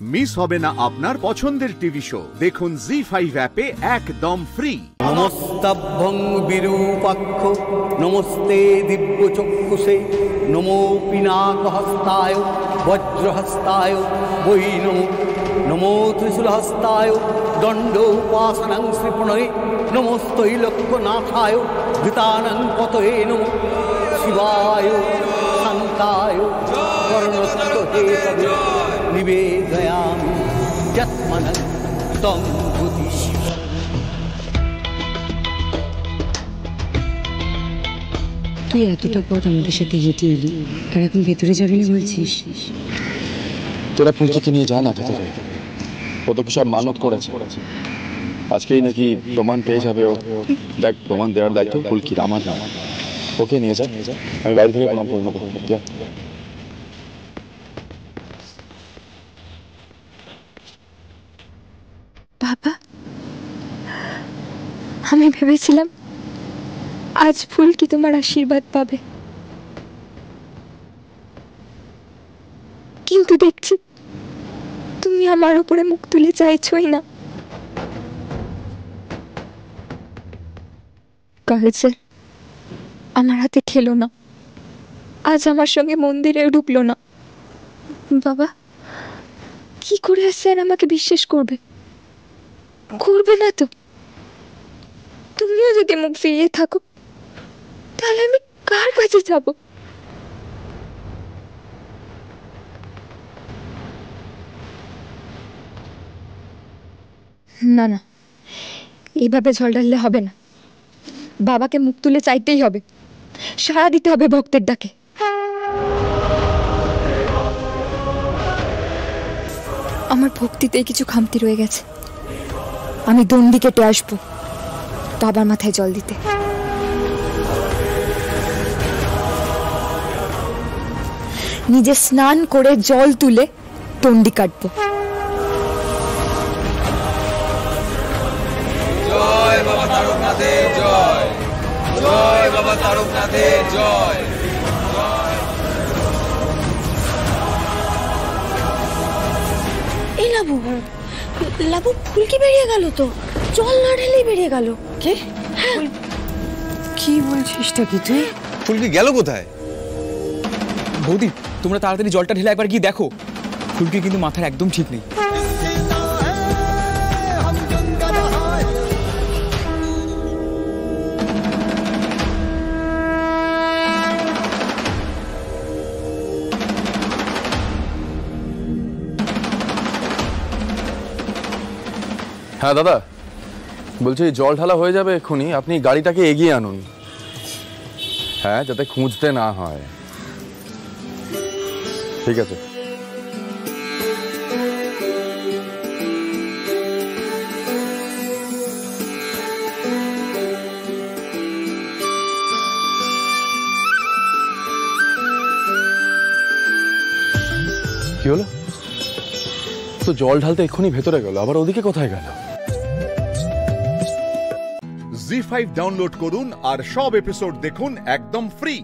Miss হবে না আপনার পছন্দের টিভি শো। দেখুন জি5 অ্যাপে একদম ফ্রি। নমস্তাভ্যং বিরূপাক্ষ নমস্তে দিব্যচক্ষুষে নমো পিনাকহস্তায় বজ্রহস্তায় বৈ নমো নমো ত্রিশূলহস্তায় দণ্ড উপাসনাং শ্রীপ্রণয়ে নমস্তৈলক্ষ্যনাথায় ধৃতানাং পতয়ে নমো শিবায় শান্তায় কর্ণস্থহেতবে নিবেদয়ামি যৎমনঃ তং বুদ্ধিশ্বরঃ। তুই এতটা পথ আমাদের সাথে হেঁটে এলি আর এখন ভেতরে যাবি না বলছিস? তোরা পুঁজিকে নিয়ে যা না ভেতরে, ও তো সব মানত করেছে, আজকেই নাকি প্রমাণ পেয়ে যাবে ও। দেখ, প্রমাণ দেওয়ার দায়িত্ব ফুলকির, আমার না। ওকে নিয়ে যা, আমি বাইরে থেকে প্রমাণ করে নেবো। বাবা, আমি ভেবেছিলাম আজ ফুলকি তোমার আশীর্বাদ পাবে, কিন্তু দেখছি তুমি আমার উপরে মুখ তুলে চাইছই না। কাল যে আমার হাতে খেলো না, আজ আমার সঙ্গে মন্দিরে ঢুকলো না, বাবা কি করে আসছেন আমাকে বিশ্বাস করবে? করবে না তো? তুমিও যদি মুখ ফিরিয়ে থাকো তাহলে আমি কার কাছে যাব? না না, এইভাবে ঝল ঢাললে হবে না। বাবাকে মুখ তুলে চাইতেই হবে, সাড়া দিতে হবে ভক্তের ডাকে। আমার ভক্তিতে কিছু খামতি রয়ে গেছে। আমি দণ্ডি কেটে আসবো বাবার মাথায় জল দিতে। নিজে স্নান করে জল তুলে দণ্ডি কাটবো। জয় বাবা তারকনাথের জয়, জয় বাবা তারকনাথের জয়। এই লাবু লাবু ফুলকি বেরিয়ে গেল তো, জল না ঢেলেই বেরিয়ে গেল। কে? কি বলছিসটা কি তুই? ফুলকি গেল কোথায়? বৌদি, তোমরা তাড়াতাড়ি জলটা ঢেলে একবার গিয়ে দেখো, ফুলকি কিন্তু মাথার একদম ঠিক নেই। হ্যাঁ দাদা, বলছি জল ঢালা হয়ে যাবে এক্ষুনি, আপনি গাড়িটাকে এগিয়ে আনুন। হ্যাঁ, যাতে খুঁজতে না হয়। ঠিক আছে। কি হলো? তো জল ঢালতে এক্ষুনি ভেতরে গেল, আবার ওদিকে কোথায় গেল? জি5 ডাউনলোড করুন আর সব এপিসোড দেখুন একদম ফ্রি।